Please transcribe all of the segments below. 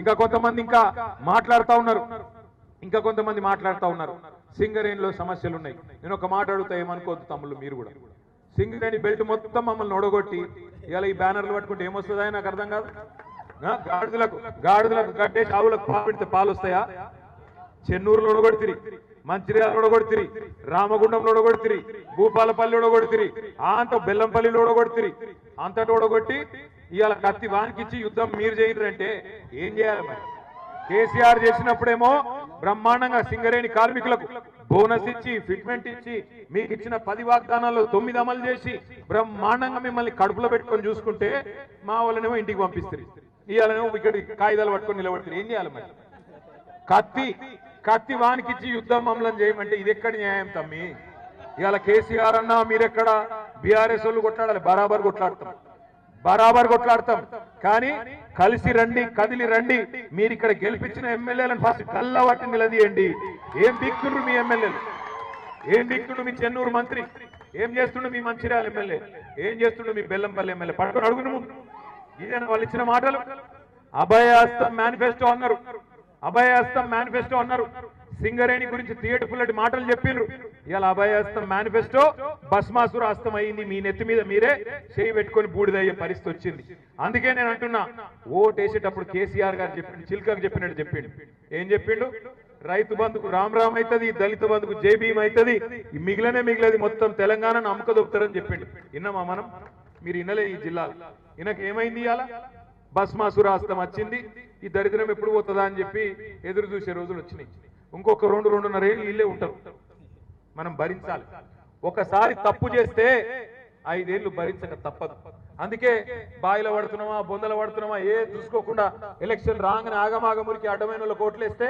ఇంకా కొంతమంది ఇంకా మాట్లాడుతూ ఉన్నారు సింగరేణిలో సమస్యలు ఉన్నాయి. నేను ఒక మాట అడుగుతా, ఏమనుకోవద్దు తమ్ముళ్ళు మీరు కూడా. సింగరేణి బెల్ట్ మొత్తం మమ్మల్ని ఒడగొట్టి ఇలా ఈ బ్యానర్లు పట్టుకుంటే ఏమొస్తుందా నాకు అర్థం కాదు. గాడిదలకు కట్టేసి ఆవులకు పాలు పెడితే పాలు వస్తాయా? చెన్నూరులో ఒడగొడితిరి, మంచిర్యాలలో ఒడగొడితిరి, రామగుండంలో ఒడగొడితిరి, భూపాలపల్లి ఒడగొడితిరి, అంత బెల్లంపల్లిలో ఒడగొడితిరి, అంతటి ఒడగొట్టి ఇవాళ కత్తి వానికిచ్చి యుద్ధం మీరు చేయరంటే ఏం చేయాలి మరి? కేసీఆర్ చేసినప్పుడేమో బ్రహ్మాండంగా సింగరేణి కార్మికులకు బోనస్ ఇచ్చి ఫిట్మెంట్ ఇచ్చి మీకు ఇచ్చిన 10 వాగ్దానాల్లో 9 అమలు చేసి బ్రహ్మాండంగా మిమ్మల్ని కడుపులో పెట్టుకొని చూసుకుంటే మా వాళ్ళనేమో ఇంటికి పంపిస్తారు. ఇవాళనేమో ఇక్కడ కాగితాలు పట్టుకొని నిలబడతారు. ఏం చేయాలి మరి? కత్తి వానికిచ్చి యుద్ధం మమ్మల్ని చేయమంటే ఇది ఎక్కడి న్యాయం తమ్మి? ఇవాళ కేసీఆర్ అన్నా మీరెక్కడ బీఆర్ఎస్ వాళ్ళు కొట్లాడాలి, బరాబర్ కొట్లాడతాం. కానీ కలిసి రండి, కదిలి రండి. మీరు ఇక్కడ గెలిపించిన ఎమ్మెల్యేలను ఫస్ట్ కళ్ళబట్టి నిలదీయండి. ఏం దిక్తుండ్రు మీ ఎమ్మెల్యేలు? ఏం దిక్తుండ్రు మీ చెన్నూరు మంత్రి? ఏం చేస్తుండ్రు మీ మంచిర్యాల ఎమ్మెల్యే? ఏం చేస్తుండ్రు మీ బెల్లంపల్లి ఎమ్మెల్యే? పట్టుకొని అడుగును ముందు. ఇదేనా వాళ్ళు ఇచ్చిన మాటలు? అభయహస్తం మేనిఫెస్టో అన్నారు. సింగరేణి గురించి తీయటపుల్లటి మాటలు చెప్పిండ్రు. ఇలా అభయహస్తం మేనిఫెస్టో భస్మాసుర హస్తం అయింది. మీ నెత్తి మీద మీరే చేయి పెట్టుకొని బూడిదయ్యే పరిస్థితి వచ్చింది. అందుకే నేను అంటున్నా, ఓటేసేటప్పుడు కేసీఆర్ గారు చెప్పిండు, చిల్కకు చెప్పినట్టు చెప్పిండు. ఏం చెప్పిండు? రైతు బంధుకు రామ్ అవుతుంది, దళిత బంధుకు జై భీమ్ అవుతుంది, మిగిలినది మొత్తం తెలంగాణను అమ్మకదొక్కుతారని చెప్పిండు. విన్నామా మనం? మీరు వినలే. ఈ జిల్లాలో ఈయనకు ఏమైంది? ఇవాళ భస్మాసుర హస్తం వచ్చింది. ఈ దరిద్రం ఎప్పుడు పోతుందా అని చెప్పి ఎదురు చూసే రోజులు వచ్చినాయి. ఇంకొక 2-2.5 ఏళ్ళు వీళ్ళే ఉంటారు. మనం భరించాలి. ఒకసారి తప్పు చేస్తే 5 ఏళ్ళు భరించక తప్పదు. అందుకే బాయిలో పడుతున్నామా, బొందల పడుతున్నామా చూసుకోకుండా ఎలక్షన్ రాగానే ఆగమాగమురికి అడ్డమైన వాళ్ళకి ఓట్లేస్తే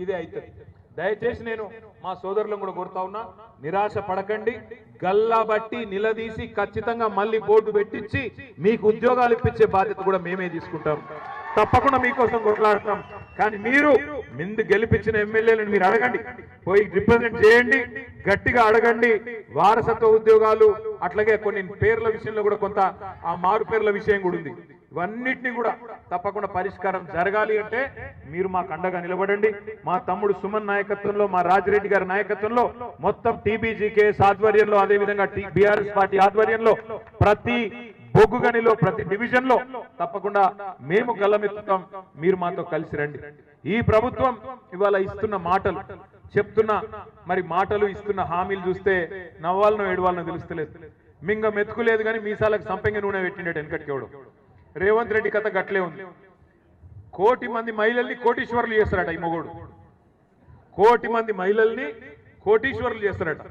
ఇదే అవుతుంది. దయచేసి నేను మా సోదరులను కూడా కోరుతా ఉన్నా, నిరాశ పడకండి. గల్లా బట్టి నిలదీసి ఖచ్చితంగా మళ్ళీ బోర్డు పెట్టించి మీకు ఉద్యోగాలు ఇప్పించే బాధ్యత కూడా మేమే తీసుకుంటాం. తప్పకుండా మీకోసం కొట్లాడతాం. కానీ మీరు ముందు గెలిపించిన ఎమ్మెల్యేలను మీరు అడగండి, పోయి రిప్రజెంట్ చేయండి, గట్టిగా అడగండి. వారసత్వ ఉద్యోగాలు అట్లాగే కొన్ని పేర్ల విషయంలో కూడా కొంత ఆ మారు పేర్ల విషయం కూడా ఉంది. ఇవన్నిటినీ కూడా తప్పకుండా పరిష్కారం జరగాలి అంటే మీరు మాకు అండగా నిలబడండి. మా తమ్ముడు సుమన్ నాయకత్వంలో, మా రాజిరెడ్డి గారి నాయకత్వంలో, మొత్తం టీబీజీకేఎస్ ఆధ్వర్యంలో, అదేవిధంగా బీఆర్ఎస్ పార్టీ ఆధ్వర్యంలో ప్రతి బొగ్గుగనిలో, ప్రతి డివిజన్ లో తప్పకుండా మేము గల్లమెత్తుతాం. మీరు మాతో కలిసి రండి. ఈ ప్రభుత్వం ఇవాళ ఇస్తున్న మాటలు మరి మాటలు ఇస్తున్న హామీలు చూస్తే నవ్వాలనో ఏడవాలనో తెలుస్తలేదు. మింగ మెతుకులేదు కానీ మీసాలకు సంపెంగ నూనె పెట్టిండేట వెనకటికేవడం. రేవంత్ రెడ్డి కథ గట్లే ఉంది. 1 కోటి మంది మహిళల్ని కోటీశ్వరులు చేస్తారట ఈ మొగోడు. 1 కోటి మంది మహిళల్ని కోటీశ్వరులు చేస్తారట.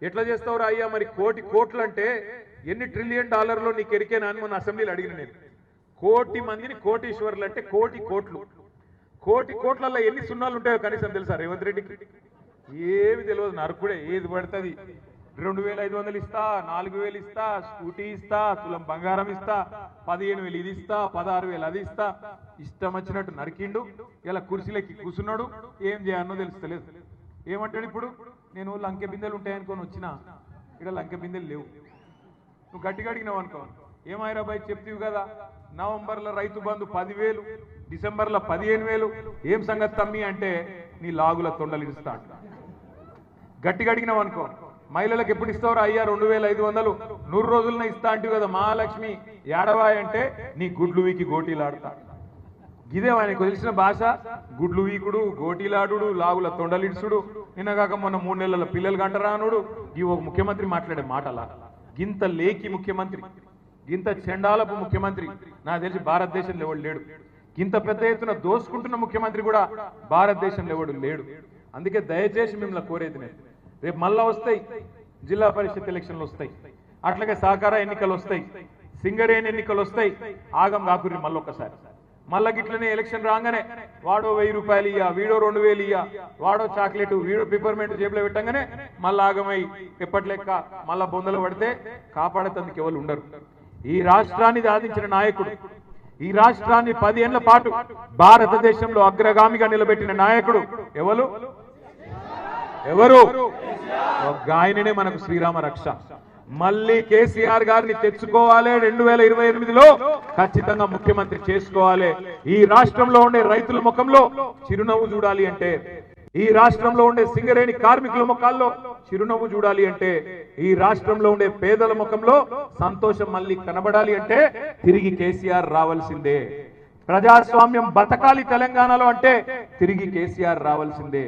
ఎట్లా చేస్తావురా అయ్యా? మరి కోట్లు అంటే ఎన్ని $1 ట్రిలియన్ నీకు ఎరికేనా అని మన అసెంబ్లీలో అడిగిన నేను. 1 కోటి మందిని కోటీశ్వరులు అంటే కోటి కోట్లలో ఎన్ని సున్నాలు ఉంటాయో కనీసం తెలుసా రేవంత్ రెడ్డికి? ఏమి తెలియదు. నరకుడే. ఏది పడుతుంది 2500 ఇస్తా, 4000 ఇస్తా, స్కూటీ ఇస్తా, తులం బంగారం ఇస్తా, 15,000 ఇది ఇస్తా, 16,000 అది ఇస్తా, ఇష్టం వచ్చినట్టు నరికిండు. ఇలా కుర్చీలకి కూర్చున్నాడు. ఏం చేయాలనో తెలుస్తలేదు. ఏమంటాడు ఇప్పుడు? నేను లంకె బిందెలు ఉంటాయనుకొని వచ్చినా, ఇక్కడ లంకె బిందెలు లేవు. నువ్వు గట్టిగా అడిగినావు అనుకో, ఏమైరా బాయ్ చెప్తీవి కదా, నవంబర్లో రైతు బంధు 10,000, డిసెంబర్లో 15,000, ఏం సంగతి తమ్మి అంటే నీ లాగుల తొండలు ఇస్తా అంట. గట్టిగా అడిగినావు అనుకో, మహిళలకు ఎప్పుడు ఇస్తావురా అయ్యా 2,500 100 రోజులనే ఇస్తా అంటివి కదా మహాలక్ష్మి ఏడవాయి అంటే నీ గుడ్లు వీకి గోటీలాడుతా. ఇదే ఆయనకు తెలిసిన భాష. గుడ్లు వీకుడు, గోటీలాడు, లాగుల తొండలిడుసుడు, నిన్నగాక మొన్న 3 నెలల పిల్లలు గంటరానుడు. ఈ ఒక ముఖ్యమంత్రి మాట్లాడే మాటలా? గింత లేకి ముఖ్యమంత్రి, గింత చెండాలపు ముఖ్యమంత్రి నాకు తెలిసి భారతదేశంలో ఎవడు లేడు. గింత పెద్ద ఎత్తున దోసుకుంటున్న ముఖ్యమంత్రి కూడా భారతదేశంలో ఎవడు లేడు. అందుకే దయచేసి మిమ్మల్ని కోరేది నేను, రేపు మళ్ళా వస్తాయి జిల్లా పరిషత్ ఎలక్షన్లు వస్తాయి, అట్లాగే సహకార ఎన్నికలు వస్తాయి, సింగరేణి ఎన్నికలు వస్తాయి. ఆగం కాకుర్రి మళ్ళొక్కసారి. మళ్ళా గిట్లనే ఎలక్షన్ రాగానే వాడో 1000 రూపాయలు ఇయ్యా, వీడో 2000 ఇయ్యా, వాడో చాక్లెట్, వీడో పిపర్మెంట్ జేబులో పెట్టంగానే మళ్ళా ఆగమై ఎప్పటి లెక్క మళ్ళా బొందలు పడితే కాపాడేందుకు ఎవరు ఉండరు. ఈ రాష్ట్రాన్ని సాధించిన నాయకుడు, ఈ రాష్ట్రాన్ని 10 ఏళ్ల పాటు భారతదేశంలో అగ్రగామిగా నిలబెట్టిన నాయకుడు ఎవరు? ఒక ఆయననే మనకు శ్రీరామ రక్ష. మళ్ళీ కేసీఆర్ గారిని తెచ్చుకోవాలి 2028లో ఖచ్చితంగా ముఖ్యమంత్రి చేసుకోవాలి. ఈ రాష్ట్రంలో ఉండే రైతుల ముఖంలో చిరునవ్వు చూడాలి అంటే, ఈ రాష్ట్రంలో ఉండే సింగరేణి కార్మికుల ముఖాల్లో చిరునవ్వు చూడాలి అంటే, ఈ రాష్ట్రంలో ఉండే పేదల ముఖంలో సంతోషం మళ్ళీ కనబడాలి అంటే తిరిగి కేసీఆర్ రావాల్సిందే. ప్రజాస్వామ్యం బతకాలి తెలంగాణలో అంటే తిరిగి కేసీఆర్ రావాల్సిందే.